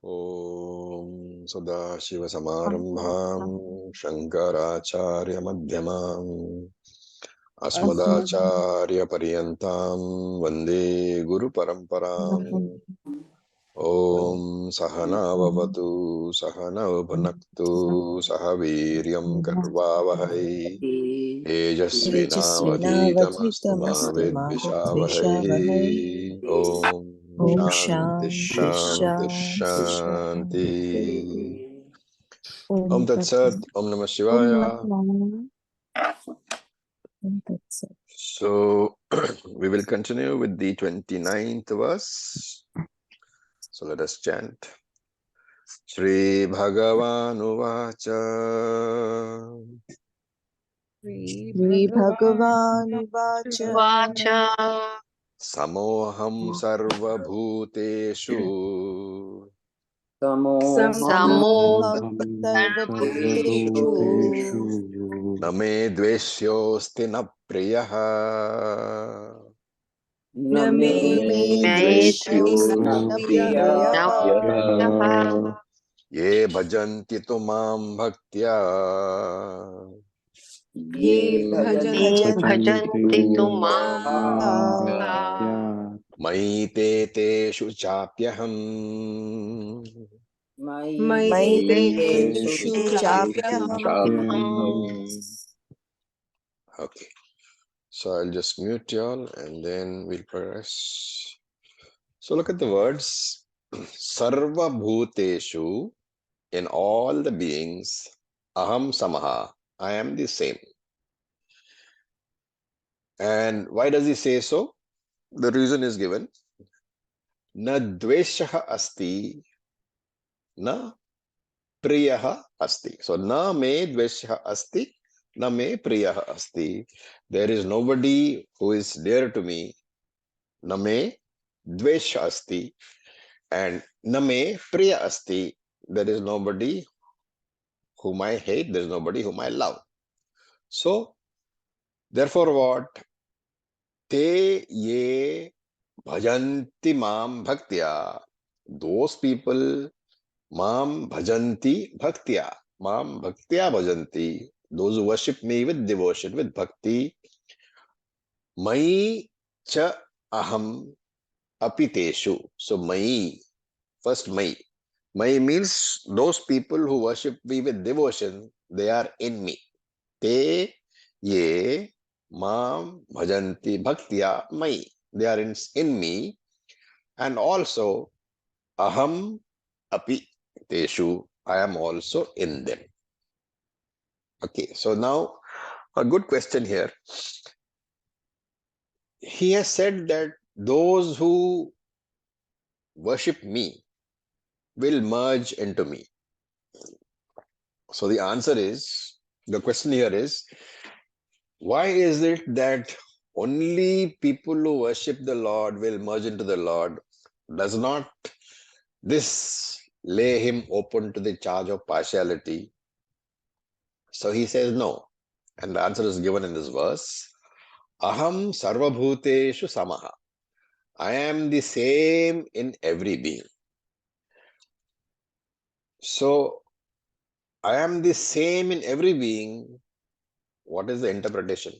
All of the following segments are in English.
Om Sadashiva Samarambham Shankaracharya Madhyamam Asmadacharya Paryantam Vande Guru Paramparam. Om Sahana Vavatu Sahana Bhunaktu Sahaviryam Karvavahai Tejasvinavadhitamastu ma vidvishavahai. Om Shanti Shanti Shanti. Om Tat Sat. Om Namah Shivaya. So we will continue with the 29th verse. So let us chant. Shri Bhagavan Uvacha Shri Bhagavan Uvacha Samoham Sarva Bhuteshu Samoham Sarvabhuteshu Name Dveshyosti na Priyaha Name Dveshyosti Priyaha Ye Bhajanti Tumam Bhaktya Ye Bhajanti Tumam Maite Teshu Chapyaham Maiteshu Chapyaham. Okay. So I'll just mute y'all and then we'll progress. So look at the words. Sarva Bhuteshu, in all the beings, Aham Samaha, I am the same. And why does he say so? The reason is given. Na dveshaha asti, na priyaha asti. So na me dveshaha asti, na me priyaha asti. There is nobody who is dear to me. Na me dvesha asti. And na me priya asti. There is nobody whom I hate. There is nobody whom I love. So, therefore what? Te ye bhajanti mam bhaktya. Those people mam bhajanti bhaktya. Mam bhaktya bhajanti. Those who worship me with devotion, with bhakti. Mai cha aham apiteshu. So mai, first mai. Mai means those people who worship me with devotion, they are in me. Te ye mam bhajanti bhaktya mai. They are in me. And also aham api teshu. I am also in them. Okay, so now a good question here. He has said that those who worship me will merge into me. So the answer is, the question here is, why is it that only people who worship the Lord will merge into the Lord? Does not this lay him open to the charge of partiality? So he says no. And the answer is given in this verse. Aham sarvabhuteshu samaha. I am the same in every being. So I am the same in every being. What is the interpretation?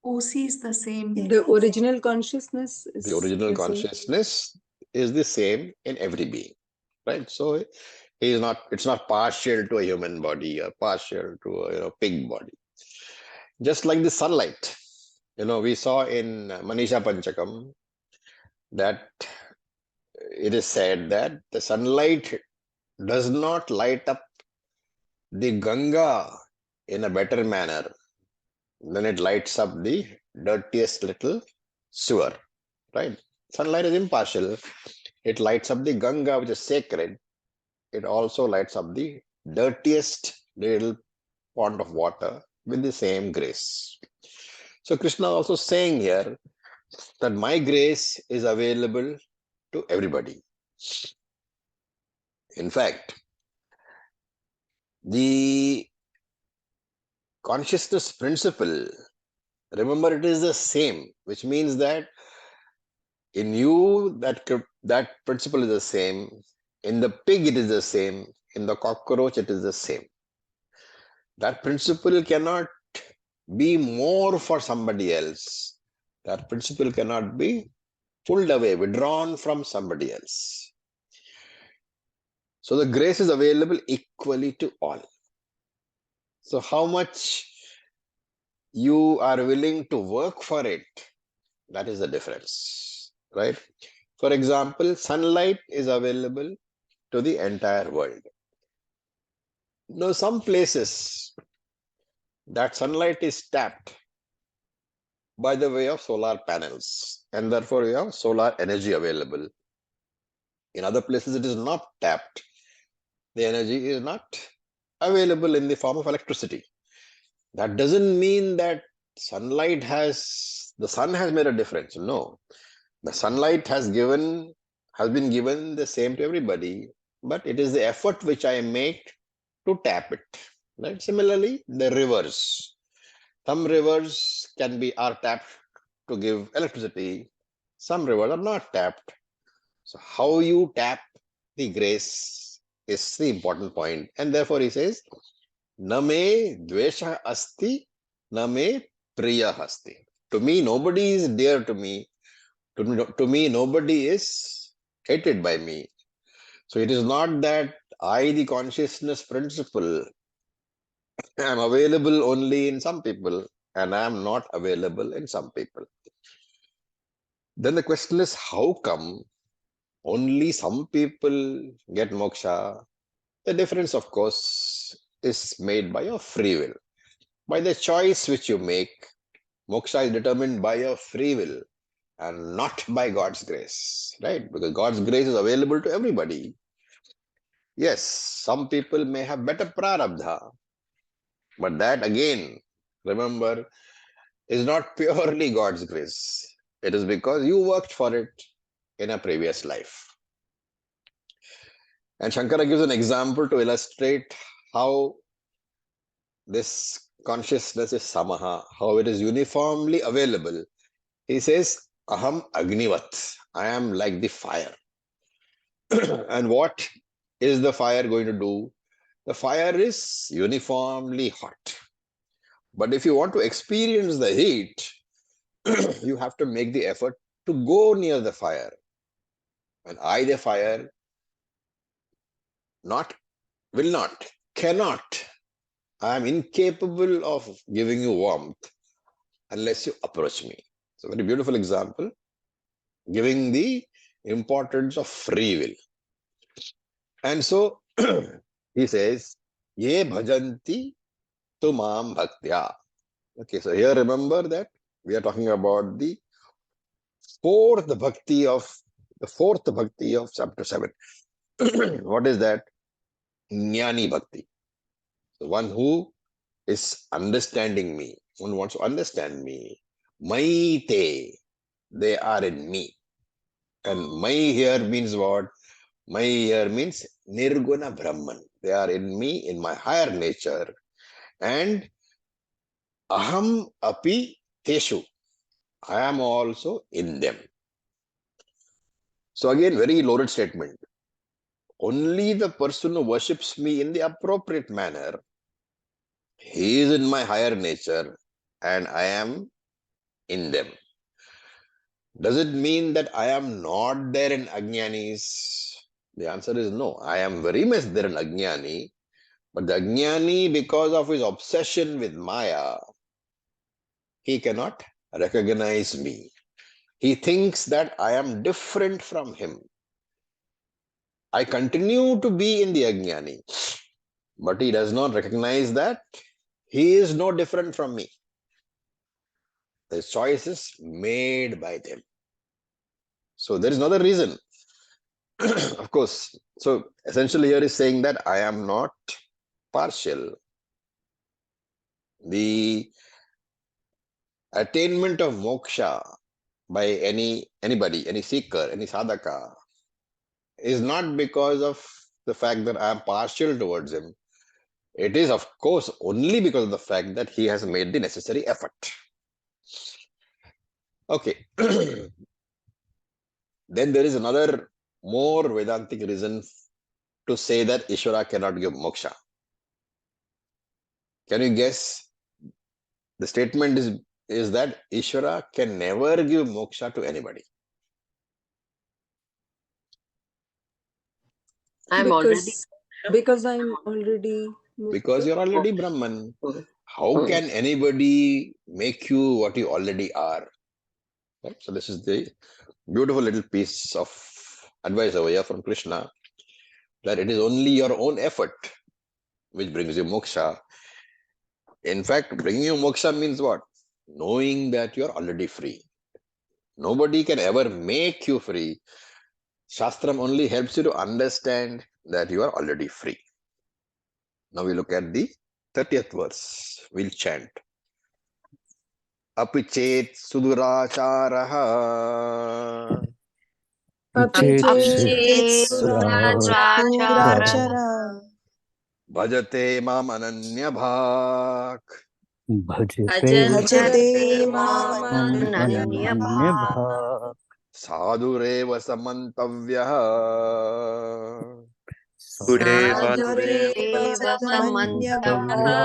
OC is the same. The original consciousness is The original consciousness is the same in every being, right? So he is not, it's not partial to a human body or partial to a pig body. Just like the sunlight, we saw in Manisha Panchakam that it is said that the sunlight does not light up the Ganga in a better manner than it lights up the dirtiest little sewer, right? Sunlight is impartial. It lights up the Ganga, which is sacred. It also lights up the dirtiest little pond of water with the same grace. So Krishna also saying here that my grace is available to everybody. In fact, the consciousness principle, remember, it is the same, which means that in you, that principle is the same. In the pig, it is the same. In the cockroach, it is the same. That principle cannot be more for somebody else. That principle cannot be pulled away, withdrawn from somebody else. So the grace is available equally to all. So how much you are willing to work for it, that is the difference, right? For example, sunlight is available to the entire world. Now, some places that sunlight is tapped by the way of solar panels, and therefore you have solar energy available. In other places, it is not tapped. The energy is not available in the form of electricity. That doesn't mean that the sun has made a difference. No, the sunlight has been given the same to everybody, but it is the effort which I make to tap it. Right? Similarly, the rivers. Some rivers are tapped to give electricity. Some rivers are not tapped. So how you tap the grace is the important point. And therefore he says, Name dvesha asti, name priya asti. To me, nobody is dear to me. To me, nobody is hated by me. So it is not that I, the consciousness principle, am available only in some people and I am not available in some people. Then the question is, how come only some people get moksha? The difference, of course, is made by your free will. By the choice which you make, moksha is determined by your free will and not by God's grace, right? Because God's grace is available to everybody. Yes, some people may have better prarabdha, but that again, remember, is not purely God's grace. It is because you worked for it in a previous life. And Shankara gives an example to illustrate how this consciousness is samaha, how it is uniformly available. He says, Aham Agnivat, I am like the fire. And what is the fire going to do? The fire is uniformly hot. But if you want to experience the heat, you have to make the effort to go near the fire. And I, the fire, will not, cannot. I am incapable of giving you warmth unless you approach me. It's a very beautiful example, giving the importance of free will. And so he says, Ye bhajanti tumam bhaktya. Okay, so here remember that we are talking about the fourth bhakti of chapter 7. What is that? Jnani bhakti. The one who is understanding me, one wants to understand me. Maite, they are in me. And mai here means what? Mai here means nirguna Brahman. They are in me, in my higher nature. And aham api teshu. I am also in them. So again, very loaded statement. Only the person who worships me in the appropriate manner, he is in my higher nature and I am in them. Does it mean that I am not there in Ajnanis? The answer is no. I am very much there in Ajnani, but the Ajnani, because of his obsession with Maya, he cannot recognize me. He thinks that I am different from him. I continue to be in the Ajnani, but he does not recognize that he is no different from me. The choice is made by them. So there is another reason. Of course. So essentially here is saying that I am not partial. The attainment of moksha by anybody, any seeker, any sadhaka, is not because of the fact that I am partial towards him, It is, of course, only because of the fact that he has made the necessary effort. Okay. Then there is another more Vedantic reason to say that Ishvara cannot give moksha. Can you guess? The statement is that Ishvara can never give moksha to anybody. I'm already. Because I'm already Because Mukta. you're already Brahman. Mm. How Mm. can anybody make you what you already are? Right? So this is the beautiful little piece of advice over here from Krishna, that it is only your own effort which brings you moksha. In fact, bringing you moksha means what? Knowing that you're already free. Nobody can ever make you free. Shastram only helps you to understand that you are already free. Now we look at the 30th verse. We'll chant. Api chet suduracharaha Api Apichet surachara Surachara bhajate mam ananya bhak Bhajate ananya Mamananya bhav sadhureva samantavyah Sadhureva sadhureva Samanyavah samantavya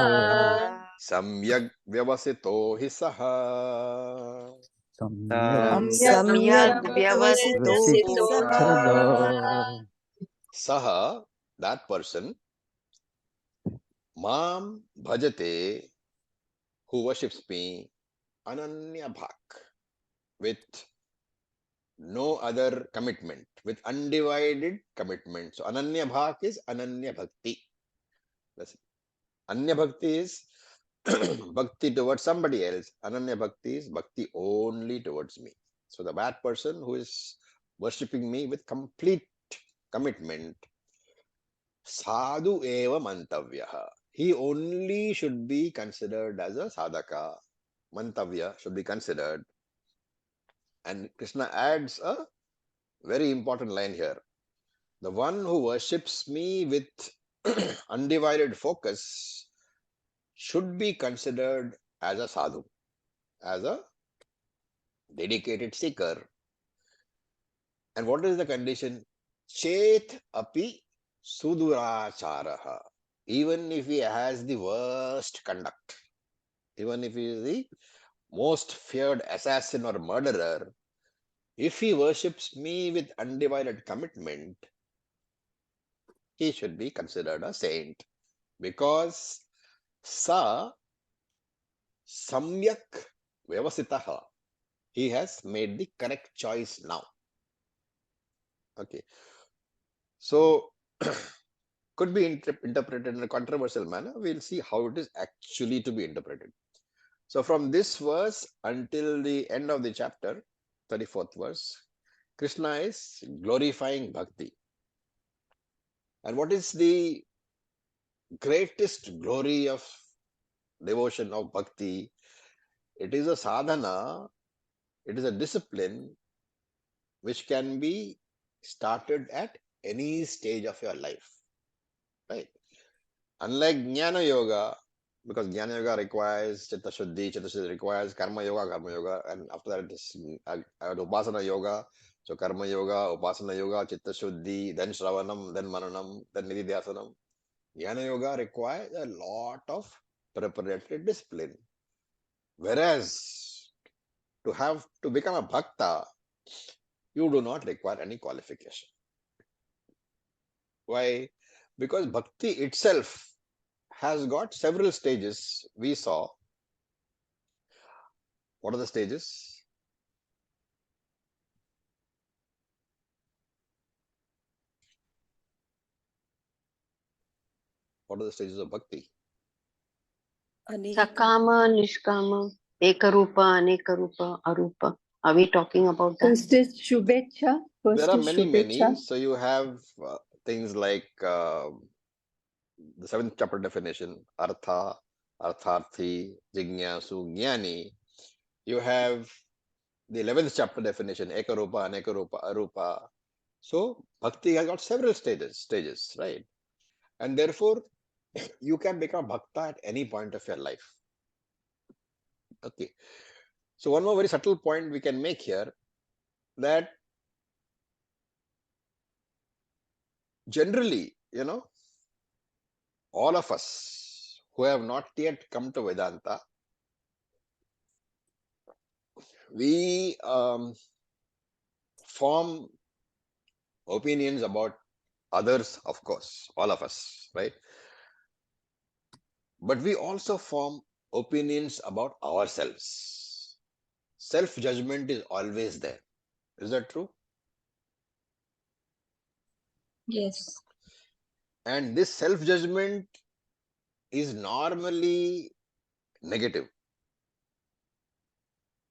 samyak vyavasito hi saha. samyak Samyak Vyavasito vyavasito Hisaha Saha, that person, mam bhajate, who worships me, ananya bhak, with no other commitment, with undivided commitment. So ananya bhak is ananya bhakti. That's it. Anya bhakti is bhakti towards somebody else. Ananya bhakti is bhakti only towards me. So the bad person who is worshipping me with complete commitment, sadhu eva mantavyaha. He only should be considered as a sadhaka. Mantavya should be considered. And Krishna adds a very important line here. The one who worships me with undivided focus should be considered as a sadhu, as a dedicated seeker. And what is the condition? Chet api suduracharaha. Even if he has the worst conduct, even if he is the most feared assassin or murderer, if he worships me with undivided commitment, he should be considered a saint, because sa samyak vyavasitaha. He has made the correct choice now. Okay. So could be interpreted in a controversial manner. We'll see how it is actually to be interpreted. So from this verse until the end of the chapter, 34th verse, Krishna is glorifying bhakti. And what is the greatest glory of devotion of bhakti? It is a sadhana, it is a discipline which can be started at any stage of your life, right? Unlike Jnana Yoga, because Jnana Yoga requires Chitta Shuddhi requires Karma Yoga, and after that it is Upasana Yoga. So Karma Yoga, Upasana Yoga, Chitta Shuddhi, then Shravanam, then Mananam, then Nididhyasanam. Jnana Yoga requires a lot of preparatory discipline. Whereas to become a bhakta, you do not require any qualification. Why? Because bhakti itself has got several stages. We saw. What are the stages? What are the stages of bhakti? sakama nishkama ekarupa anekarupa arupa. Are we talking about that? First is Shubhecha. There are many. So you have things like the 7th chapter definition, artha, artharthi, jignasu, jnani. You have the 11th chapter definition, ekarupa, anekarupa, arupa. So bhakti has got several stages, right? And therefore, you can become bhakta at any point of your life. Okay. So one more very subtle point we can make here, that generally, all of us who have not yet come to Vedanta, we form opinions about others, of course, all of us, right? But we also form opinions about ourselves. Self-judgment is always there. Is that true? Yes. And this self-judgment is normally negative.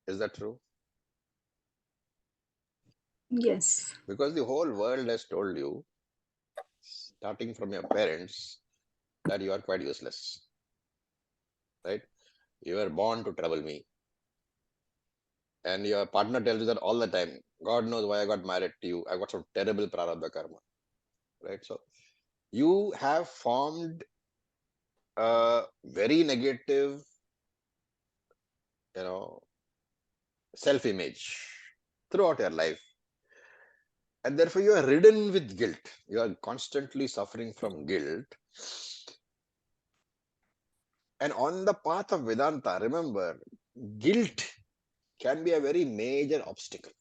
Is that true? Yes. Because the whole world has told you, starting from your parents, that you are quite useless. Right? You were born to trouble me. And your partner tells you that all the time. God knows why I got married to you. I got some terrible prarabdha karma. Right? So you have formed a very negative, self-image throughout your life. And therefore you are ridden with guilt. You are constantly suffering from guilt. And on the path of Vedanta, remember, guilt can be a very major obstacle.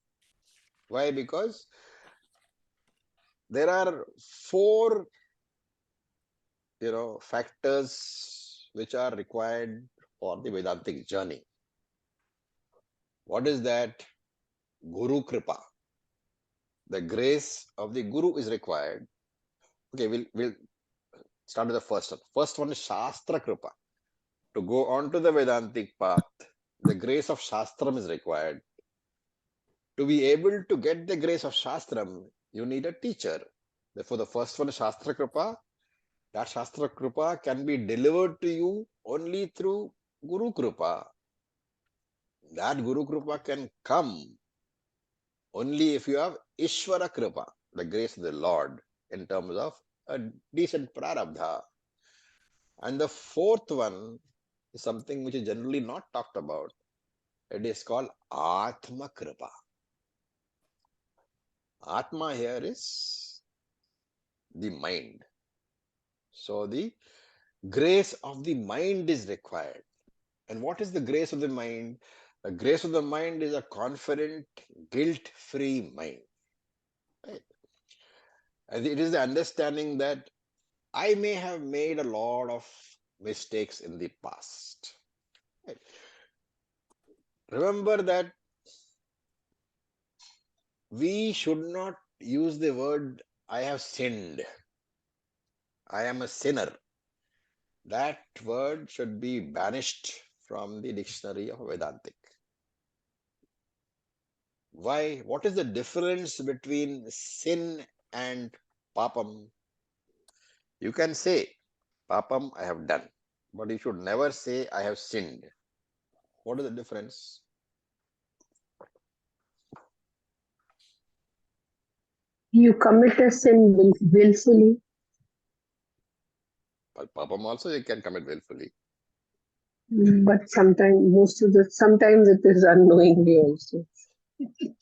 Why? Because there are four, factors which are required for the Vedantic journey. What is that? Guru Kripa. The grace of the Guru is required. Okay, we'll start with the first one. First one is Shastra Kripa. To go on to the Vedantic path, the grace of Shastram is required. To be able to get the grace of Shastram, you need a teacher. Therefore, the first one is Shastra Kripa. That Shastra Kripa can be delivered to you only through Guru Kripa. That Guru Kripa can come only if you have Ishvara Kripa, the grace of the Lord, in terms of a decent prarabdha. And the fourth one is something which is generally not talked about. It is called Atma Kripa. Atma here is the mind. So the grace of the mind is required. And what is the grace of the mind? The grace of the mind is a confident, guilt-free mind. Right? And it is the understanding that I may have made a lot of mistakes in the past. Right? Remember that we should not use the word I have sinned. I am a sinner. That word should be banished from the dictionary of Vedantic. Why? What is the difference between sin and papam? You can say, papam I have done, but you should never say I have sinned. What is the difference? You commit a sin willfully. Well, papam also you can commit willfully. But sometimes it is unknowingly also.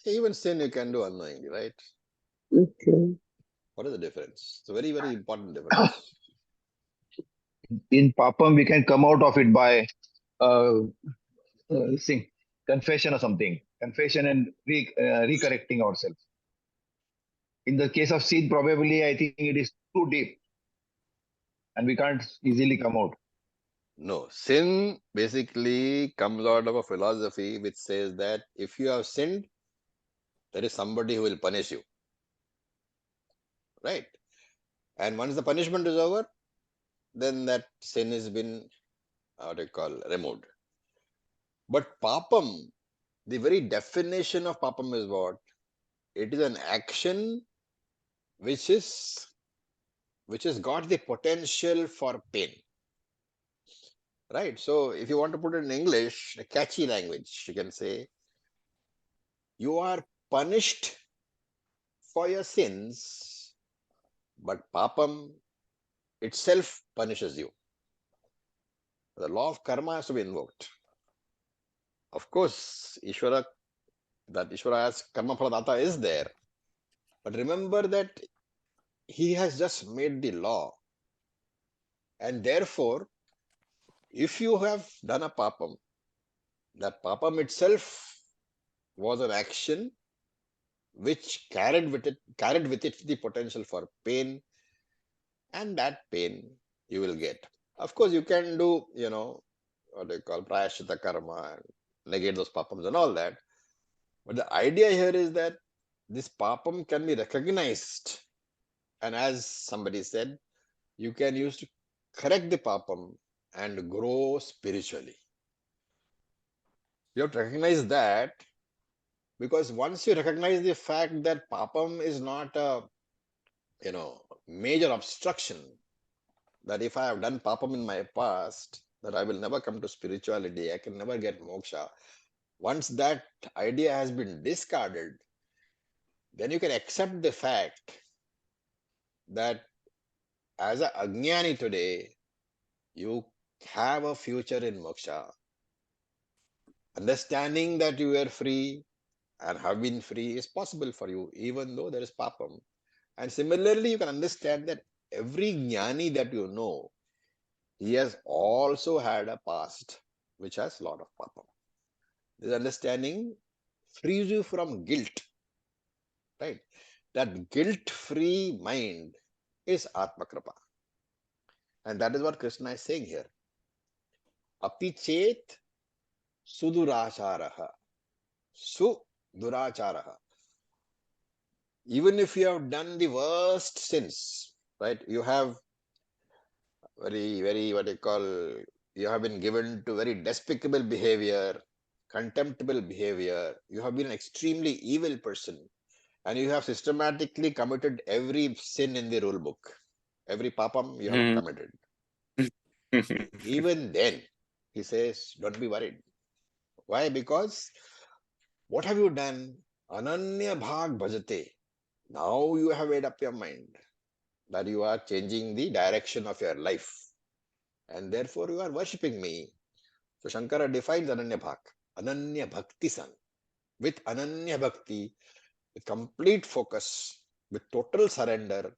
Even sin you can do unknowingly, right? Okay. What is the difference? It's a very, very important difference. In papam, we can come out of it by uh, saying confession or something. Confession and recorrecting ourselves. In the case of sin, probably I think it is too deep and we can't easily come out. No, sin basically comes out of a philosophy which says that if you have sinned, there is somebody who will punish you. Right? And once the punishment is over, then that sin has been, removed. But papam, the very definition of papam is what? It is an action which has got the potential for pain. Right? So if you want to put it in English, a catchy language, you can say, you are punished for your sins, but papam, itself punishes you. The law of karma has to be invoked. Of course, Ishvara, that Ishvara as karma phaladata is there. But remember that he has just made the law. And therefore, if you have done a papam, that papam itself was an action which carried with it the potential for pain, and that pain you will get. Of course, you can do, what they call prayashita karma, and negate those papams and all that. But the idea here is that this papam can be recognized, and as somebody said, you can use to correct the papam and grow spiritually. You have to recognize that, because once you recognize the fact that papam is not a major obstruction, that if I have done papam in my past, that I will never come to spirituality, I can never get moksha. Once that idea has been discarded, then you can accept the fact that as a ajnani today, you have a future in moksha. Understanding that you are free and have been free is possible for you, even though there is papam. And similarly, you can understand that every jnani that you know, he has also had a past which has a lot of papam. This understanding frees you from guilt, right? That guilt-free mind is Atma Kripa. And that is what Krishna is saying here. Api chet suduracharaha. Suduracharaha. Even if you have done the worst sins, right? You have very, what they call, you have been given to very despicable behavior, contemptible behavior. You have been an extremely evil person, and you have systematically committed every sin in the rule book. Every papam you have committed. Even then, he says, don't be worried. Why? Because what have you done? Ananya bhag bhajate. Now you have made up your mind that you are changing the direction of your life, and therefore you are worshipping me. So Shankara defines Ananya Bhak, Ananya Bhakti San. With Ananya Bhakti, with complete focus, with total surrender,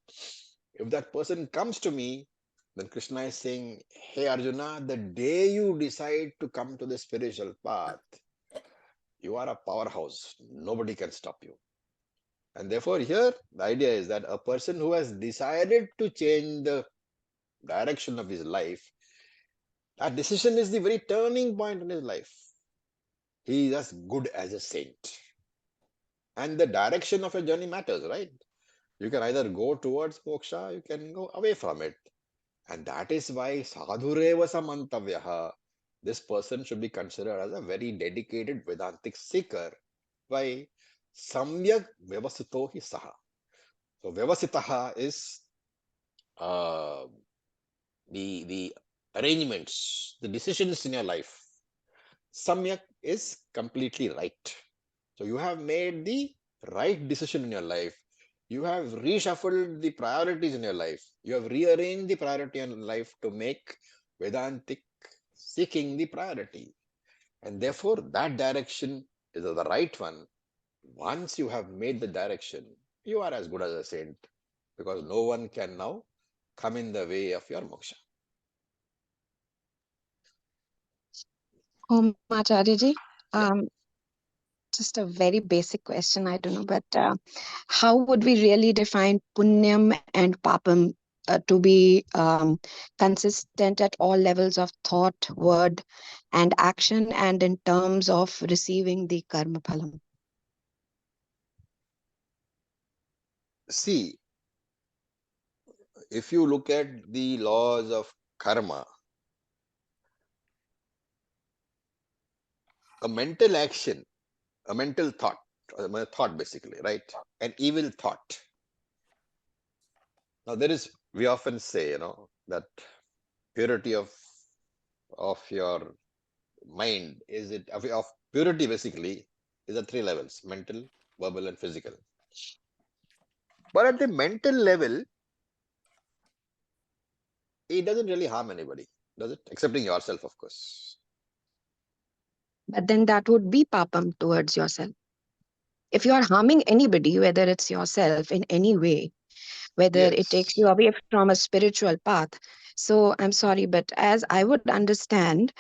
if that person comes to me, then Krishna is saying, hey Arjuna, the day you decide to come to the spiritual path, you are a powerhouse. Nobody can stop you. And therefore here, the idea is that a person who has decided to change the direction of his life, that decision is the very turning point in his life. He is as good as a saint. And the direction of a journey matters, right? You can either go towards moksha, you can go away from it. And that is why sadhureva samantavyaha, this person should be considered as a very dedicated Vedantic seeker. Why? Samyak vyavasito hi saha. So vyavasitaha is the arrangements, the decisions in your life. Samyak is completely right. So you have made the right decision in your life. You have reshuffled the priorities in your life. You have rearranged the priority in life to make Vedantic seeking the priority. And therefore, that direction is the right one. Once you have made the direction, you are as good as a saint, because no one can now come in the way of your moksha. Acharya ji, Yeah. just a very basic question, I don't know, but how would we really define punyam and papam to be consistent at all levels of thought, word, and action, and in terms of receiving the karma phalam? See, if you look at the laws of karma, a mental action, a mental thought, a thought basically, right? An evil thought. Now we often say, that purity of your mind of purity basically is at 3 levels: mental, verbal, and physical. But at the mental level, it doesn't really harm anybody, does it? Excepting yourself, of course. But then that would be papam towards yourself. If you are harming anybody, whether it's yourself in any way, whether it takes you Yes. away from a spiritual path. So I'm sorry, but as I would understand,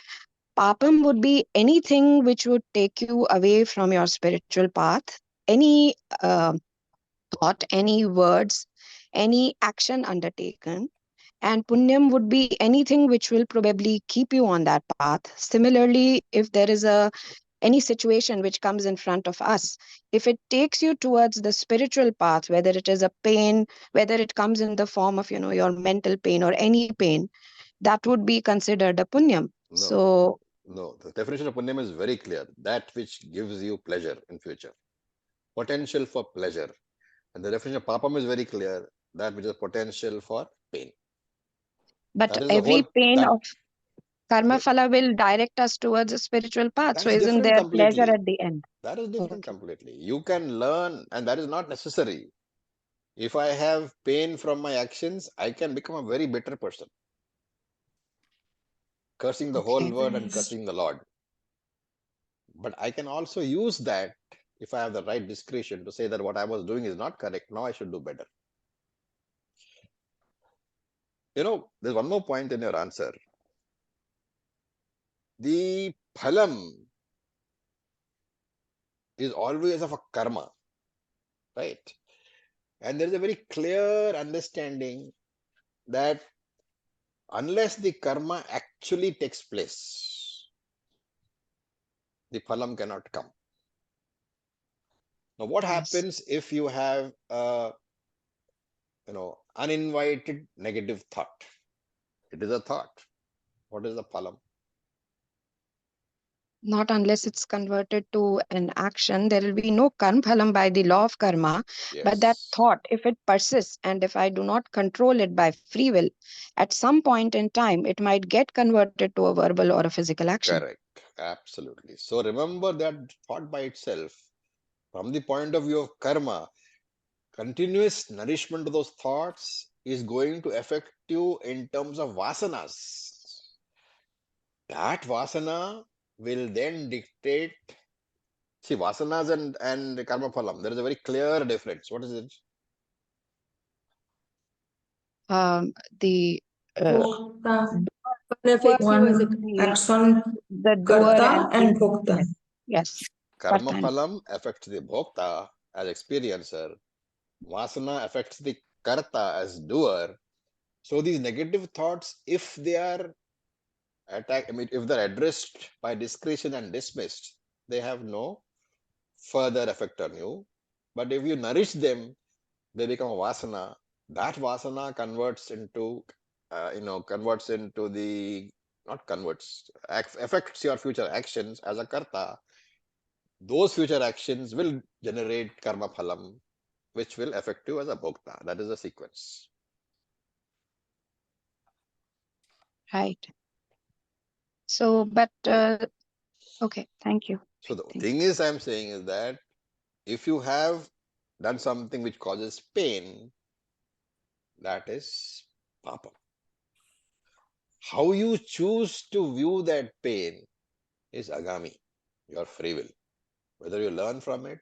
papam would be anything which would take you away from your spiritual path, any thought, any words, any action undertaken. And punyam would be anything which will probably keep you on that path. Similarly, if there is any situation which comes in front of us, if it takes you towards the spiritual path, whether it is a pain, whether it comes in the form of your mental pain or any pain, that would be considered a punyam. No, So no. The definition of punyam is very clear. That which gives you pleasure in future. Potential for pleasure. And the definition of papam is very clear. That which is potential for pain. but That is the every whole, pain that of karma phala will direct us towards a spiritual path, so that's isn't different there pleasure completely. at the end? That is different Okay. completely. You can learn, and that is not necessary. If I have pain from my actions, I can become a very bitter person, cursing the whole Okay. world and Nice. cursing the Lord. But I can also use that if I have the right discretion to say that what I was doing is not correct. Now I should do better. There's one more point in your answer. The phalam is always of a karma, right? And there is a very clear understanding that unless the karma actually takes place, the phalam cannot come. Now, what Yes. happens if you have a uninvited negative thought? It is a thought. What is the phalam? Not unless it's converted to an action, there will be no karma phalam by the law of karma. But that Yes, thought, if it persists and if I do not control it by free will, at some point in time, it might get converted to a verbal or a physical action. correct. Absolutely. So remember that thought by itself, from the point of view of karma, continuous nourishment to those thoughts is going to affect you in terms of vasanas. That vasana will then dictate. See, vasanas and karma phalam, there is a very clear difference. What is it? The Bhokta. Effective is One acts on the doer karta and and the bhokta. yes, Karma karta and phalam affects the bhokta as experiencer. Vasana affects the karta as doer. So these negative thoughts, if they are if they're addressed by discretion and dismissed, they have no further effect on you. But if you nourish them, they become a vasana. That vasana converts into the, not converts, affects your future actions as a karta. Those future actions will generate karma phalam, which will affect you as a bhokta. That is the sequence. right. So, but okay, thank you. So the Thank thing is, I'm saying is that if you have done something which causes pain, that is papa. How you choose to view that pain is agami, your free will. Whether you learn from it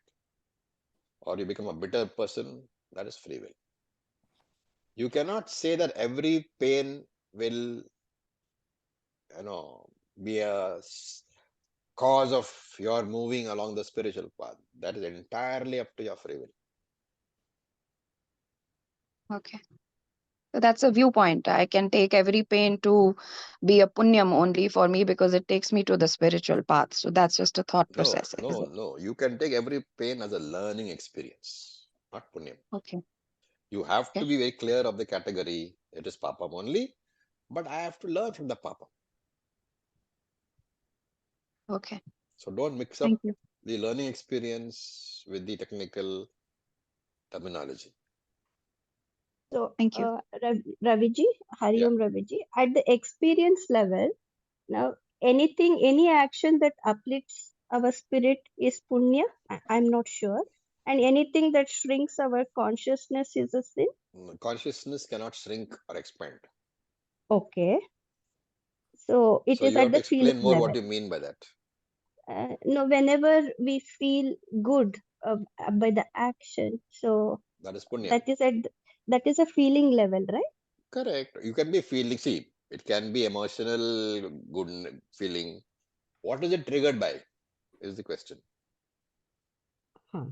or you become a bitter person, that is free will. You cannot say that every pain will, be a cause of your moving along the spiritual path. That is entirely up to your free will. you. Okay. So that's a viewpoint. I can take every pain to be a punyam only for me because it takes me to the spiritual path. So that's just a thought No, process, is no, it? no. You can take every pain as a learning experience, not punyam. Okay. You have to Okay. be very clear of the category. It is papam only, but I have to learn from the papam. Okay. So don't mix up Thank you. the learning experience with the technical terminology. So, Thank you. Raviji, Yeah. Hariom Raviji, at the experience level, now any action that uplifts our spirit is punya. I'm not sure. And anything that shrinks our consciousness is a sin. Consciousness cannot shrink or expand. Okay. So it So is you at have to the feeling explain more level. what you mean by that. No, whenever we feel good by the action, so That is punya. that is that is a feeling level, right? Correct. You can be feeling, see, it can be emotional good feeling. What is it triggered by? Is the question. Huh.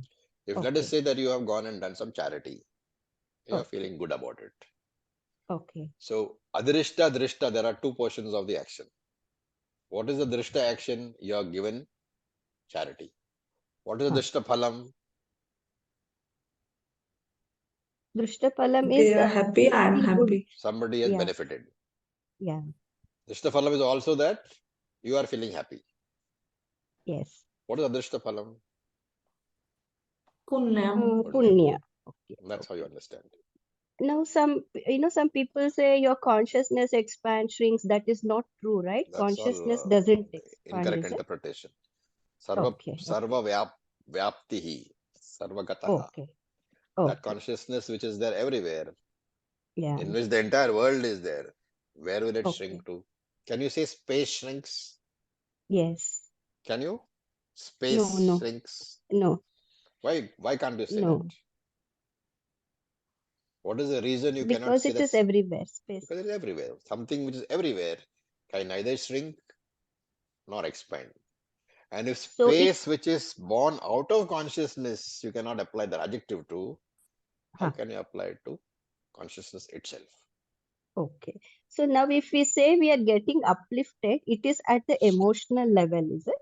If let us Okay. say that you have gone and done some charity, you are Okay. feeling good about it. Okay. So adrishta, drishta, there are two portions of the action. What is the drishta action? You are given charity. What is the Huh. drishta phalam? Drishtapalam They is are happy, I am feel good. happy. Somebody has Yeah. benefited. Yeah. Drishta phalam is also that you are feeling happy. Yes. What is adrishta phalam? Punyam. Punya. Punya. Okay. That's how you Okay. understand. Now, some people say your consciousness expands, shrinks. That is not true, right? That's Consciousness all doesn't expand, incorrect is it? interpretation. Sarva, Okay. sarva vyaptihi, sarvagataha. Okay. That Okay. consciousness which is there everywhere, Yeah. in which the entire world is there, where will it Okay. shrink to? Can you say space shrinks? Yes. Can you? No. Space No. shrinks. No. Why can't you say that? No. What is the reason you cannot Because say it that? is everywhere. Space. Because it is everywhere. Something which is everywhere can neither shrink nor expand. And if So it. space which is born out of consciousness, you cannot apply the adjective to, how Huh. can you apply it to consciousness itself? Okay. So now, if we say we are getting uplifted, it is at the emotional level, is it?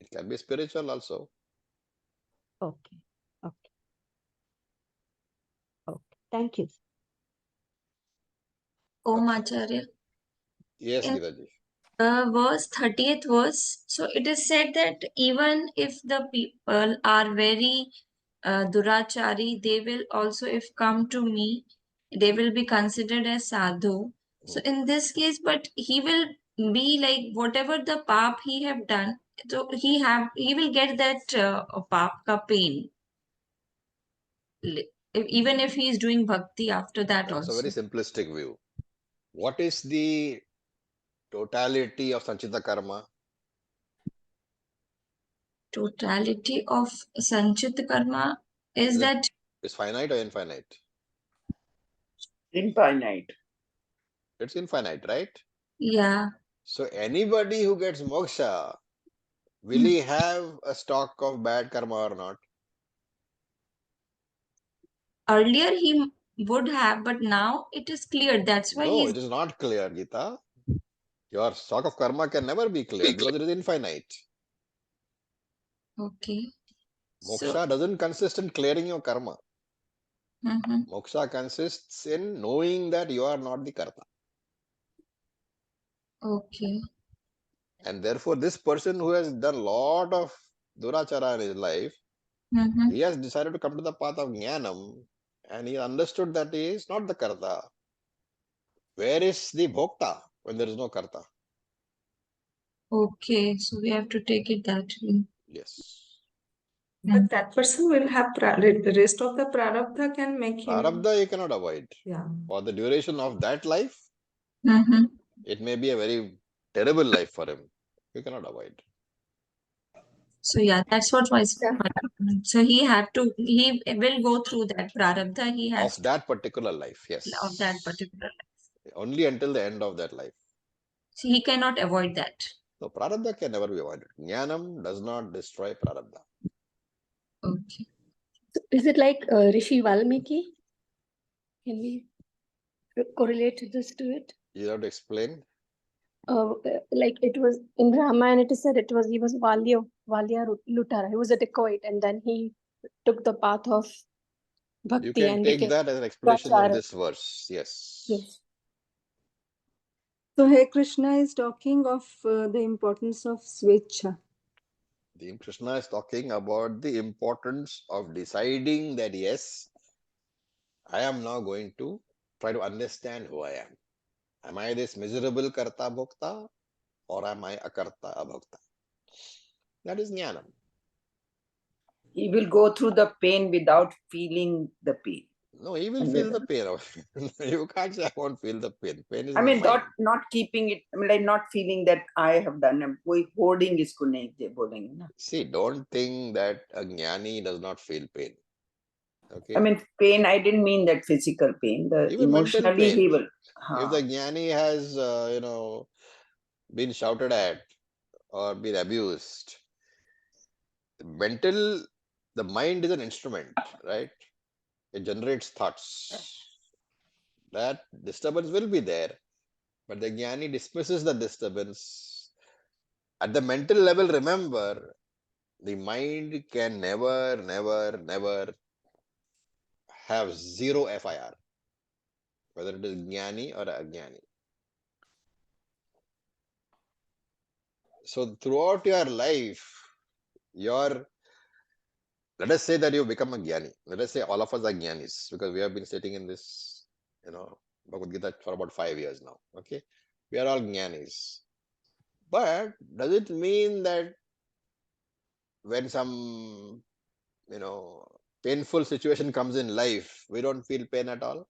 It can be spiritual also. Okay. Okay. Okay. Thank you. Om Okay. Acharya. Yes, In Geeta ji. verse 30th verse, so it is said that even if the people are very durachari, they will also, if come to me, they will be considered as sadhu. So in this case, but he will be like whatever the pap he have done, so he will get that pap ka pain, even if he is doing bhakti after that That's a very also. simplistic view. What is the totality of Sanchita Karma? Totality of sanchit karma is Is it that is finite or infinite? Infinite. It's infinite, right? yeah. So anybody who gets moksha, will he have a stock of bad karma or not? Earlier he would have, but now it is clear. That's why No, he's it is not clear, Geeta. Your stock of karma can never be clear because it is infinite. okay. So, Moksha doesn't consist in clearing your karma. mhm, Moksha consists in knowing that you are not the karta. okay. And therefore, this person who has done a lot of durachara in his life, Mhm, he has decided to come to the path of jnanam and he understood that he is not the karta. Where is the bhokta when there is no karta? okay. So we have to take it that way. Yes. But That person will have the rest of the prarabdha can make him. Prarabdha you cannot avoid. Yeah. For the duration of that life, mhm. it may be a very terrible life for him. You cannot avoid. So yeah, that's what was. Yeah. So he will go through that prarabdha. He has Of that particular life, of that yes. particular. Only until the end of that life. So he cannot avoid that. So prarabdha can never be avoided. Jnanam does not destroy prarabdha. Okay. Is it like Rishi Valmiki? Can we correlate this to it? You have to explain. Like it was in Ramayana, it is said he was Valya Lutara. He was a dacoit, and then he took the path of You bhakti can and take became that as an explanation of Acharya. this verse. Yes. Yes. So here Krishna is talking of the importance of switcha. The Krishna is talking about the importance of deciding that yes, I am now going to try to understand who I am. Am I this miserable karta bhokta or am I a karta abhokta? That is jnanam. He will go through the pain without feeling the pain. No, he will And feel the pain of it. You can't say I won't feel the pain. Pain is I in the mean, mind. not keeping it, I mean, like not feeling that I have done it. कोई hoarding इसको नहीं दे बोलेंगे ना. See, don't think that a jnani does not feel pain. Okay. I mean, pain, I didn't mean that physical pain. The Even mental emotionally pain. he will. If the jnani has, been shouted at or been abused, the mind is an instrument, right? It generates thoughts. That disturbance will be there, but the jnani dismisses the disturbance. At the mental level, remember, the mind can never have zero FIR, whether it is jnani or ajnani. So throughout your life, let us say that you become a jnani. Let us say all of us are jnanis, because we have been sitting in this, Bhagavad Gita for about 5 years now. Okay, we are all jnanis. But does it mean that when some, painful situation comes in life, we don't feel pain at all?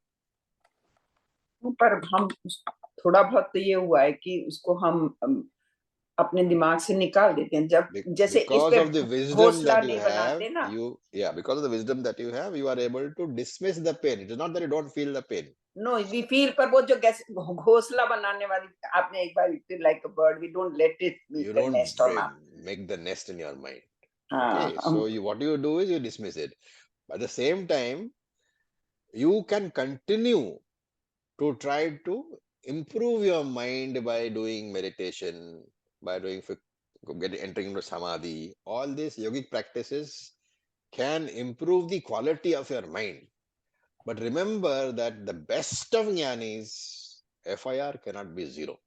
पर हम थोड़ा बहुत तो ये हुआ है कि उसको हम अपने दिमाग से निकाल देते हैं जब जैसे इस Because पे of the wisdom घोंसला that you नहीं have, बनाते ना. because of the wisdom that you have, you are able to dismiss the pain. It is not that you don't feel the pain. No, we feel, पर वो जो घोंसला बनाने वाली, आपने एक बार feel like a bird, we don't let it You make a don't nest on us. make the nest in your mind. हाँ, Okay, so what you do is you dismiss it. At the same time, you can continue to try to improve your mind by doing meditation, by entering into samadhi. All these yogic practices can improve the quality of your mind. But remember that the best of jnanis, FIR cannot be zero.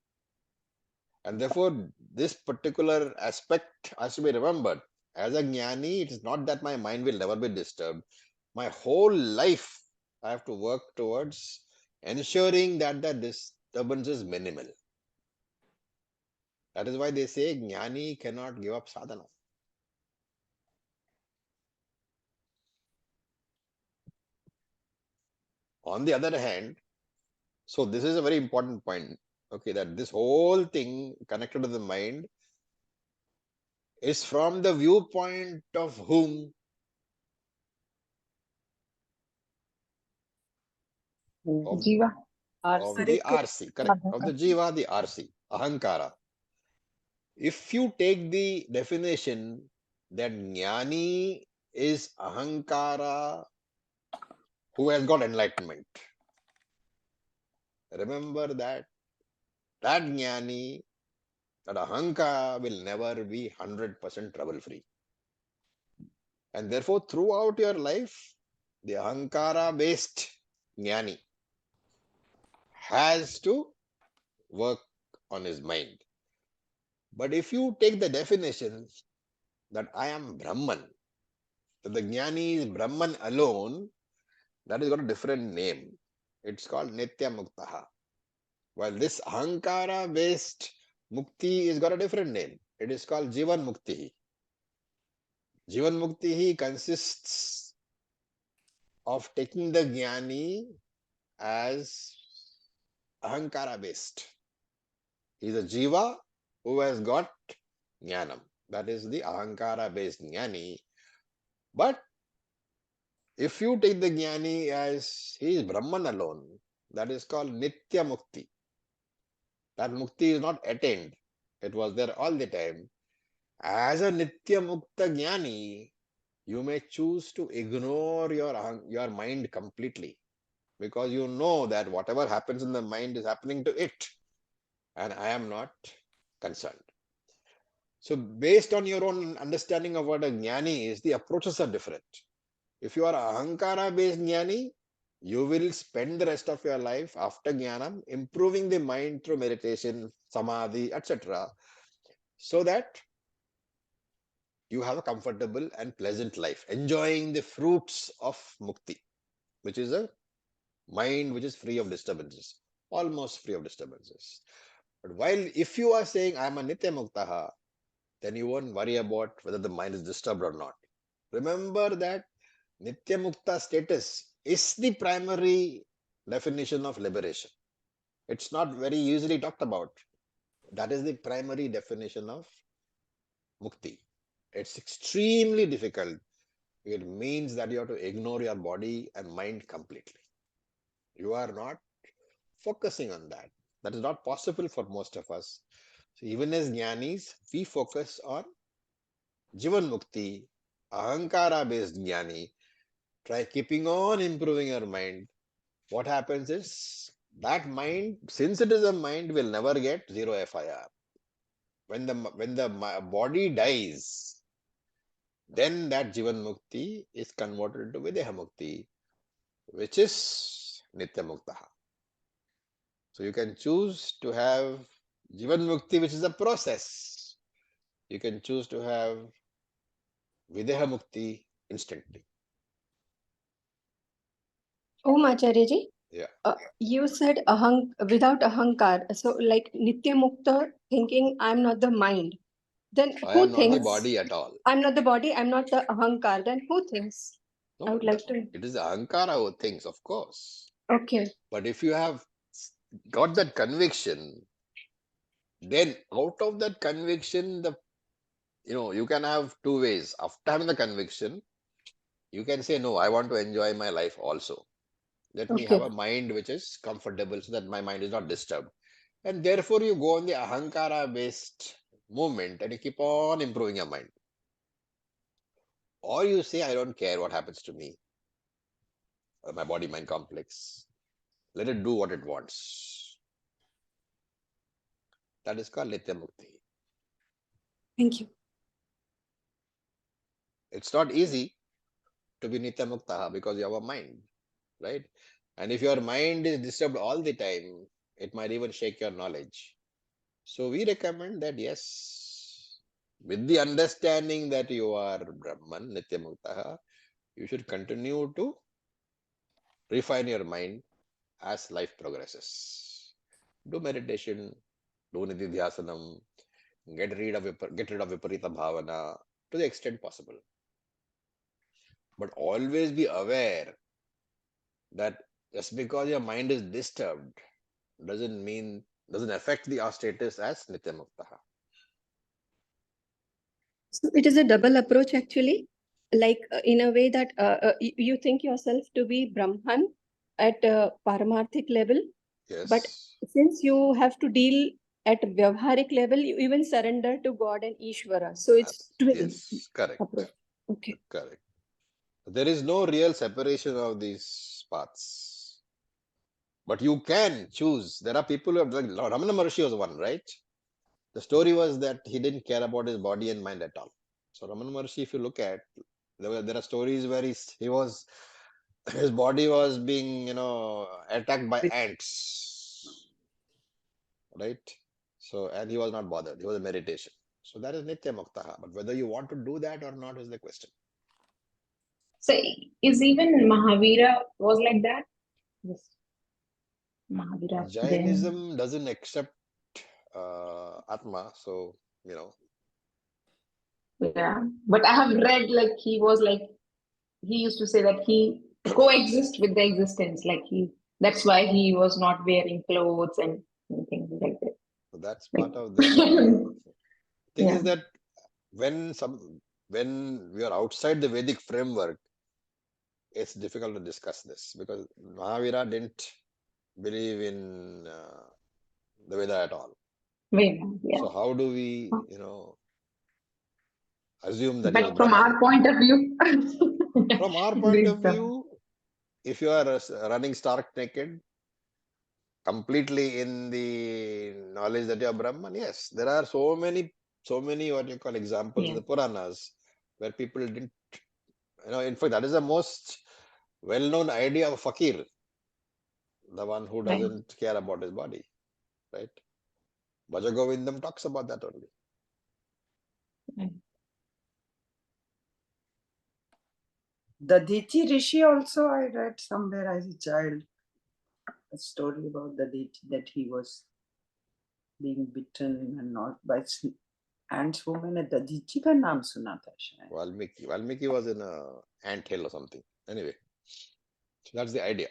And therefore, this particular aspect has to be remembered. As a jnani, it is not that my mind will never be disturbed. My whole life, I have to work towards ensuring that the disturbance is minimal. That is why they say jnani cannot give up sadhana. On the other hand, so this is a very important point, okay, that this whole thing connected to the mind is from the viewpoint of whom? Jiva. Of the RC, correct, of the Jiva, the RC, Ahankara. If you take the definition that Jnani is Ahankara who has got enlightenment, remember that Jnani, that Ahankara will never be 100% trouble-free. And therefore, throughout your life, the Ahankara-based Jnani has to work on his mind. But if you take the definition that I am Brahman, that the Jnani is Brahman alone, that has got a different name. It's called Nitya Muktaha. While this Ahankara based Mukti is got a different name. It is called Jivan Mukti. Jivan Mukti consists of taking the Jnani as Ahankara based. He is a Jiva who has got Jnanam. That is the Ahankara based Jnani. But if you take the Jnani as he is Brahman alone, that is called Nitya Mukti. That Mukti is not attained. It was there all the time. As a Nitya Mukta Jnani, you may choose to ignore your mind completely, because you know that whatever happens in the mind is happening to it, and I am not concerned. So based on your own understanding of what a Jnani is, the approaches are different. If you are Ahankara based Jnani, you will spend the rest of your life after Jnanam improving the mind through meditation, samadhi, etc., so that you have a comfortable and pleasant life, enjoying the fruits of mukti, which is a mind which is free of disturbances, almost free of disturbances. But while if you are saying I am a Nitya Muktaha, then you won't worry about whether the mind is disturbed or not. Remember that Nitya Mukta status is the primary definition of liberation. It's not very easily talked about. That is the primary definition of mukti. It's extremely difficult. It means that you have to ignore your body and mind completely. You are not focusing on that. That is not possible for most of us. So even as jnanis, we focus on jivan mukti, ahankara based jnani. Try keeping on improving your mind. What happens is that mind, since it is a mind, will never get zero FIR. When the body dies, then that jivan mukti is converted to videha mukti, which is nitya muktaha. So you can choose to have jivan mukti, which is a process. You can choose to have videha mukti instantly. Oh, Acharya ji, Yeah, you said without ahankar. So, like Nitya Mukta thinking, I'm not the mind. Then I who am not the thinks body at all. I'm not the body, I'm not the ahankar? Then who thinks? I No, would like to. it is ahankara who thinks, of course. Okay. But if you have got that conviction, then out of that conviction, you can have two ways. After having the conviction, you can say, no, I want to enjoy my life also. Let me have Okay. a mind which is comfortable so that my mind is not disturbed. And therefore, you go on the ahankara based movement and you keep on improving your mind. Or you say, I don't care what happens to me, my body mind complex. Let it do what it wants. That is called Nitya Mukti. Thank you. It's not easy to be Nitya Muktaha because you have a mind, right? And if your mind is disturbed all the time, it might even shake your knowledge. So we recommend that, yes, with the understanding that you are Brahman, Nitya Muktaha, you should continue to refine your mind as life progresses. Do meditation, do nididhyasanam, get rid of viparita bhavana to the extent possible. But always be aware that just because your mind is disturbed doesn't affect the status as Nitya Muktaha. So it is a double approach actually, like in a way that you think yourself to be Brahman at Paramarthic level, but Yes. since you have to deal at Vyavharik level, you even surrender to God and Easwara. So it's dual Yes, correct. approach. Okay. Correct. There is no real separation of these paths. But you can choose. There are people who have, like Ramana Maharshi was one, right? The story was that he didn't care about his body and mind at all. So Ramana Maharshi, if you look at, there are stories where his body was being, attacked by ants, right? So, and he was not bothered. He was in meditation. So that is Nitya Muktaha. But whether you want to do that or not is the question. So is even Mahavira was like that? Yes. Mahavira then. Jainism doesn't accept Atma, so, Yeah. But I have read like he used to say that he coexist with the existence. That's why he was not wearing clothes and things like that. so that's Like, part of the thing yeah. is that when we are outside the Vedic framework, it's difficult to discuss this because Mahavira didn't believe in the Veda at all. Yeah. So how do we, assume that he was But from Brahman? our point of view, From our point of Brahman. view, if you are running stark naked, completely in the knowledge that you are Brahman, yes, there are so many what you call examples in the Puranas where people didn't, in fact, that is the most well-known idea of fakir, the one who Right. doesn't care about his body, right? Bhajagovindam talks about that only. Right. Dadichi Rishi also, I read somewhere as a child, a story about Dadichi, that he was being bitten and not by ants. वो मैंने ददीची का नाम सुना था शायद. Valmiki was in a ant hill or something. Anyway. So that's the idea.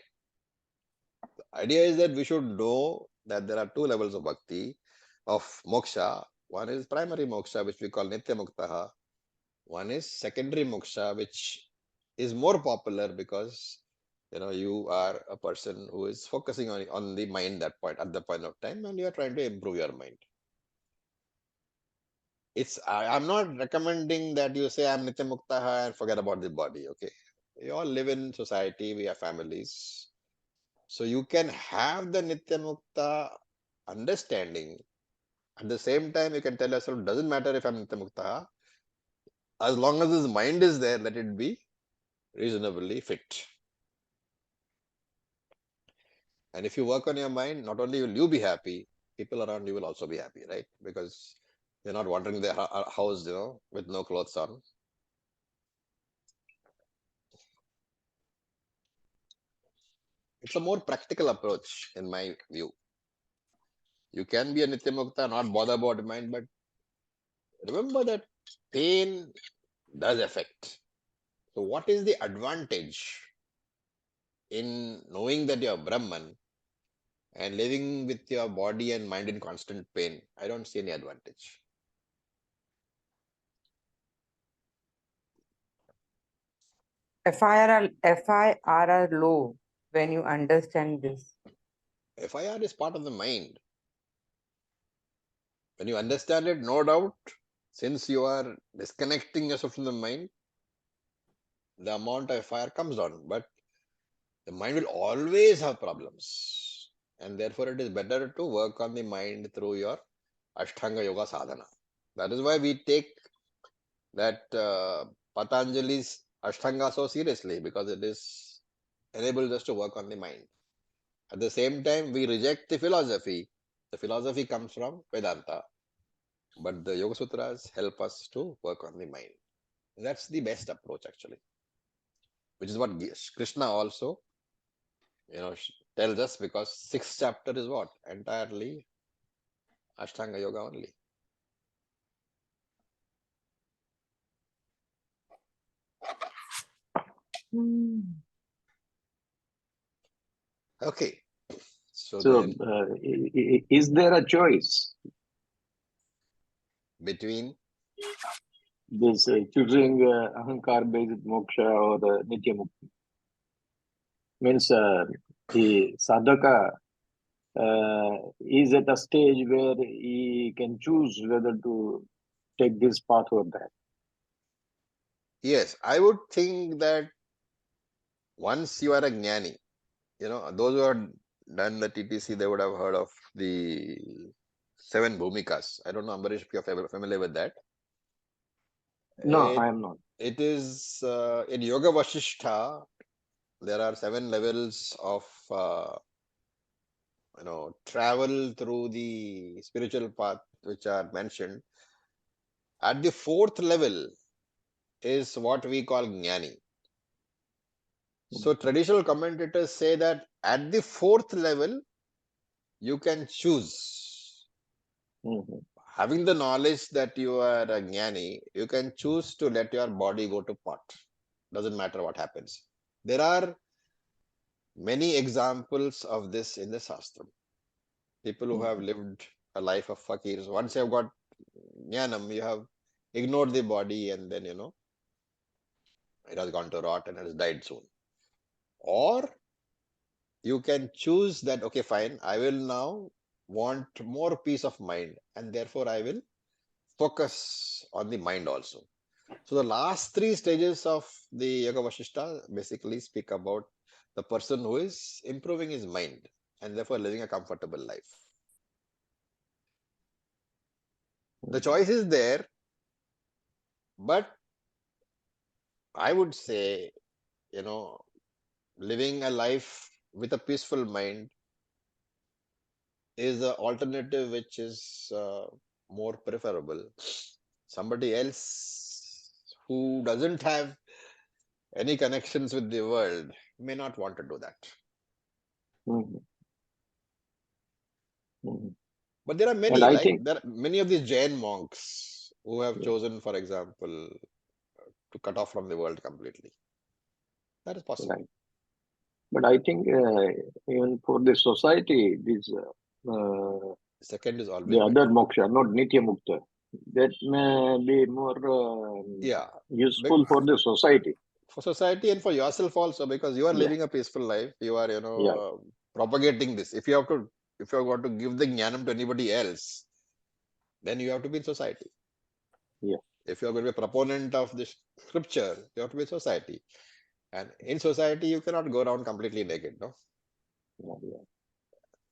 The idea is that we should know that there are two levels of bhakti, of moksha. One is primary moksha, which we call nitya muktaha. One is secondary moksha, which is more popular because you are a person who is focusing on the mind at the point of time, and you are trying to improve your mind. I'm not recommending that you say I'm nitya muktaha and forget about the body. Okay, we all live in society, we have families, so you can have the nitya mukta understanding. At the same time, you can tell yourself, doesn't matter if I'm nitya muktaha, as long as his mind is there, let it be reasonably fit. And if you work on your mind, not only will you be happy, people around you will also be happy, right? Because they're not wandering their house, with no clothes on. It's a more practical approach, in my view. You can be a Nitya Mukta, not bother about mind, but remember that pain does affect. So, what is the advantage in knowing that you're Brahman and living with your body and mind in constant pain? I don't see any advantage. FIR are low when you understand this. FIR is part of the mind. When you understand it, no doubt, since you are disconnecting yourself from the mind, the amount of FIR comes down. But the mind will always have problems. And therefore, it is better to work on the mind through your Ashtanga Yoga sadhana. That is why we take that Patanjali's Ashtanga so seriously, because it enables us to work on the mind. At the same time, we reject the philosophy. The philosophy comes from Vedanta. But the Yoga Sutras help us to work on the mind. That's the best approach, actually. Which is what Krishna also, tells us, because sixth chapter is what? Entirely Ashtanga Yoga only. Okay. So then, is there a choice between this choosing ahankar based moksha or nitya mukti? Means the sadhaka is at a stage where he can choose whether to take this path or that. yes, I would think that once you are a jnani, those who have done the TTC, they would have heard of the 7 bhumikas. I don't know, Ambarish, if you're familiar with that. No, I am not. It is in Yoga Vasishtha, there are 7 levels of travel through the spiritual path which are mentioned. At the 4th level is what we call jnani. So traditional commentators say that at the 4th level, you can choose. Having the knowledge that you are a jnani, you can choose to let your body go to pot. Doesn't matter what happens. There are many examples of this in the Shastra. People who have lived a life of fakirs, once you have got jnanam, you have ignored the body, and then, it has gone to rot and has died soon. Or you can choose that, okay, fine, I will now want more peace of mind, and therefore I will focus on the mind also. So the last 3 stages of the Yoga Vasishtha basically speak about the person who is improving his mind and therefore living a comfortable life. The choice is there, but I would say, living a life with a peaceful mind is an alternative which is more preferable. Somebody else who doesn't have any connections with the world may not want to do that. But there are many, there are many of these Jain monks who have chosen, for example, to cut off from the world completely. That is possible. But I think even for the society, this Second is always the other better. moksha, not nitya mukta, that may be more Yeah. useful for the society. For society and for yourself also, because you are Yeah. living a peaceful life. You are, Yeah. propagating this. If you want to give the jnanam to anybody else, then you have to be in society. Yeah. If you are going to be a proponent of this scripture, you have to be in society. And in society, you cannot go around completely naked, no? Yeah.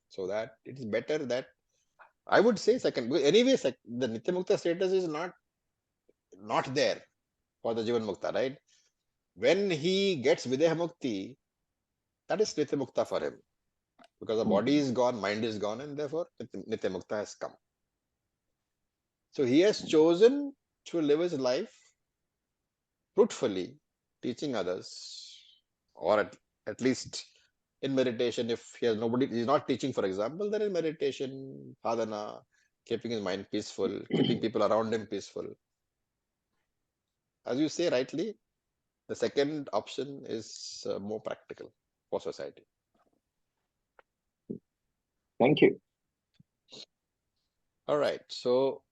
So that it is better that I would say second. Anyway, the Nitya Mukta status is not there for the Jivan Mukta, right? When he gets Videha Mukti, that is Nitya Mukta for him. Because the body is gone, mind is gone, and therefore Nitya Mukta has come. So he has chosen to live his life fruitfully, teaching others, or at least in meditation. If he has nobody, he's not teaching, for example, then in meditation, sadhana, keeping his mind peaceful, keeping people around him peaceful. As you say rightly, the second option is more practical for society. Thank you. All right. So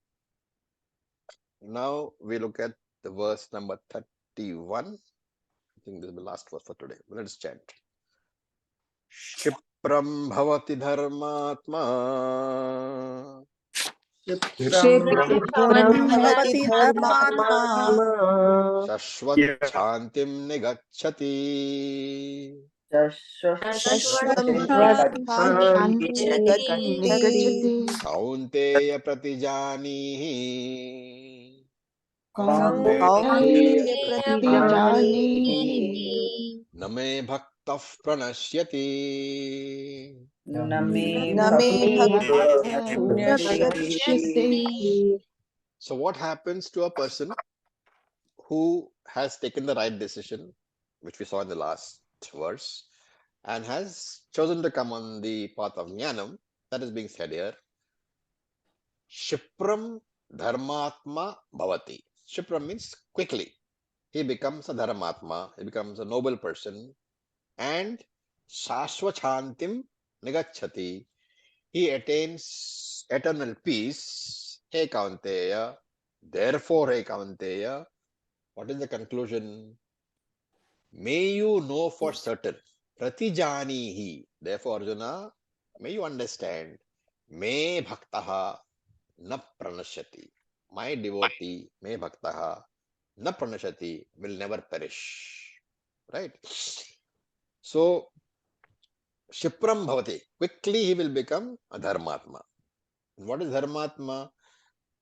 now we look at the verse number 31. I think this is the last verse for today. Let's chant. Shipram bhavati dharmatma Shipram bhavati dharmatma shashvat nigacchati. shashvatanti nigachati Kaunteya pratijanihi kaunteya pratijanihi name bhaktah pranashyati. name bhaktah punyasyati. So what happens to a person who has taken the right decision, which we saw in the last verse, and has chosen to come on the path of jnanam, that is being said here. Shipram dharmatma bhavati. Shipram means quickly. He becomes a dharmatma, he becomes a noble person, and shashvachantim nigacchati. He attains eternal peace. He Kaunteya. Therefore, he Kaunteya, what is the conclusion? May you know for certain. Pratijanihi. Therefore, Arjuna, may you understand. Me bhaktaha na pranashyati. My devotee, me bhaktaha na pranashyati, will never perish. Right? So, Shipram bhavati. Quickly he will become a dharmatma. What is dharmatma?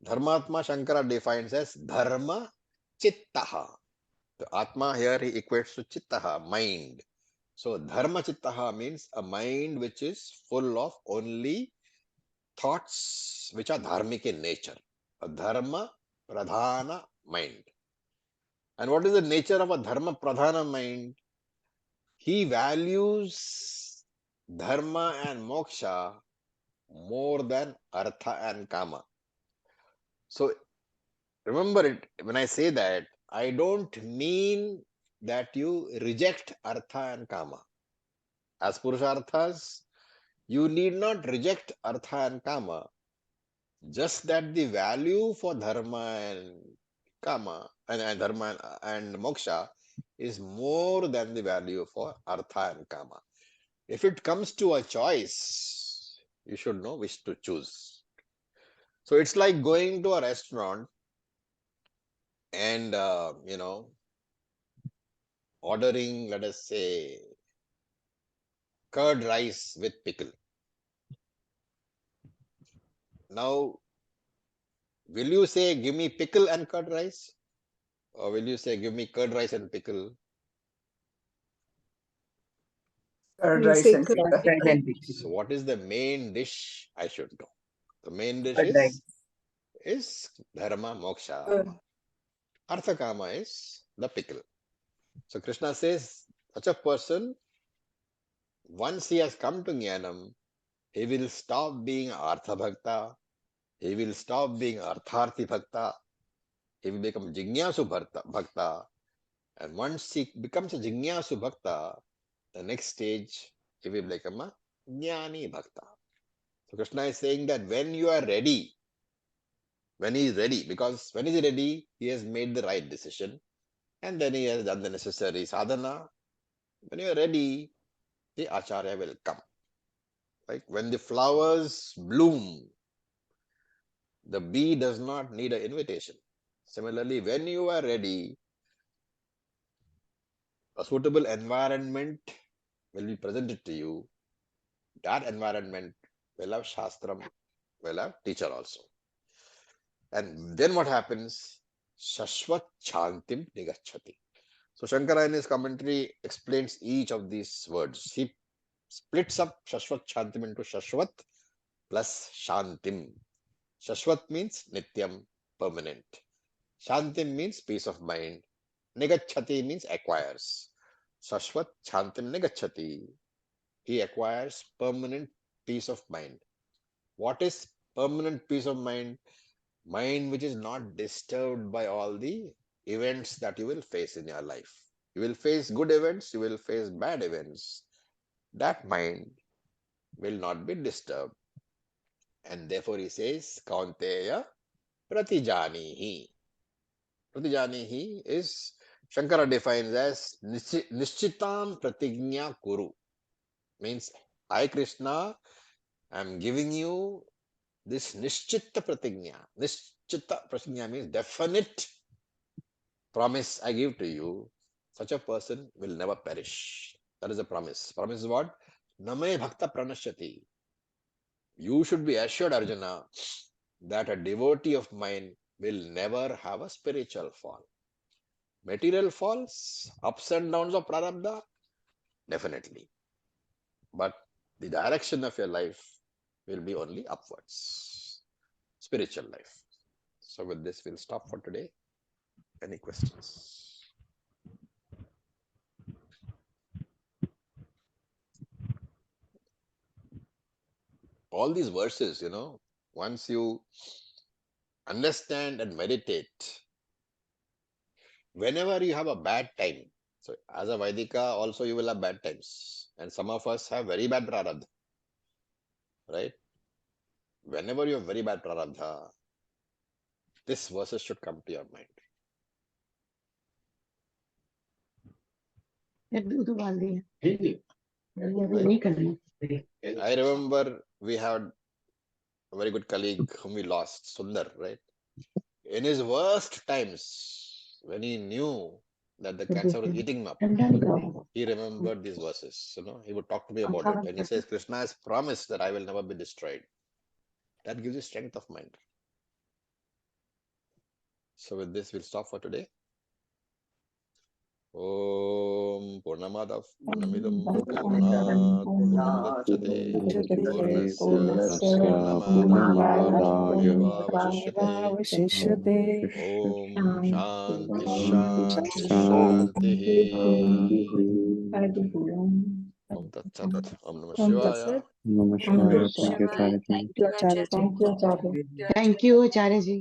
Dharmatma Shankara defines as dharma chittaha. The atma here he equates to chittaha, mind. So dharma chittaha means a mind which is full of only thoughts which are dharmic in nature. A dharma pradhana mind. And what is the nature of a dharma pradhana mind? He values dharma and moksha more than artha and kama. So remember it, when I say that, I don't mean that you reject artha and kama. As purusharthas, you need not reject artha and kama. Just that the value for dharma and kama and dharma and moksha is more than the value for artha and kama. If it comes to a choice, you should know which to choose. So it's like going to a restaurant and ordering, let us say, curd rice with pickle. Now, will you say, give me pickle and curd rice? Or will you say, give me curd rice and pickle? Curd We'll rice say and curd pickle. So what is the main dish? I should know. The main dish Curd rice. is dharma moksha. Uh, Artha kama is the pickle. So Krishna says, such a person, once he has come to jnanam, he will stop being artha bhakta, he will stop being artharthi bhakta, he will become jignasu bhakta. And once he becomes a jignasu bhakta, the next stage, he will become a Jnani Bhakta. So Krishna is saying that when you are ready, when he is ready, because when he is ready, he has made the right decision and then he has done the necessary sadhana. When you are ready, the Acharya will come. Like when the flowers bloom, the bee does not need an invitation. Similarly, when you are ready, a suitable environment will be presented to you. That environment will have Shastram, will have teacher also. And then what happens? Shashvat Chantim Nigachati. So Shankara in his commentary explains each of these words. He splits up Shashvat Chantim into Shashvat plus Shantim. Shashvat means Nityam, permanent. Shantim means peace of mind. Nigachati means acquires. Shashvat Shantim Nigachati. He acquires permanent peace of mind. What is permanent peace of mind? Mind which is not disturbed by all the events that you will face in your life. You will face good events, you will face bad events. That mind will not be disturbed. And therefore he says, Kaunteya Pratijanihi. Pratijanihi is, Shankara defines as Nishchitam Pratignya Kuru. Means, I Krishna, I am giving you this Nishchitta Pratignya. Nishchitta Pratignya means definite promise I give to you. Such a person will never perish. That is a promise. Promise is what? Name Bhakta Pranashyati. You should be assured, Arjuna, that a devotee of mine will never have a spiritual fall. Material falls, ups and downs of prarabdha, definitely. But the direction of your life will be only upwards. Spiritual life. So with this, we'll stop for today. Any questions? All these verses, once you understand and meditate, whenever you have a bad time, so as a Vaidika also you will have bad times, and some of us have very bad prarabdha, right? Whenever you have very bad prarabdha, this verses should come to your mind. I remember we had a very good colleague whom we lost, Sundar, right? In his worst times, when he knew that the cancer was eating him up, he remembered these verses. He would talk to me about it. And he says, Krishna has promised that I will never be destroyed. That gives you strength of mind. So with this, we'll stop for today. Om Purnamadav Purnamidam Purnat Purnamudachyate Purnasya Purnamadaraya Vashishyate Om Shanti Shanti Shanti Om Tat Sat Om Namah Shivaya. Namaskar. Thank you, Acharya. Thank you, Acharya. Thank you, Acharya ji.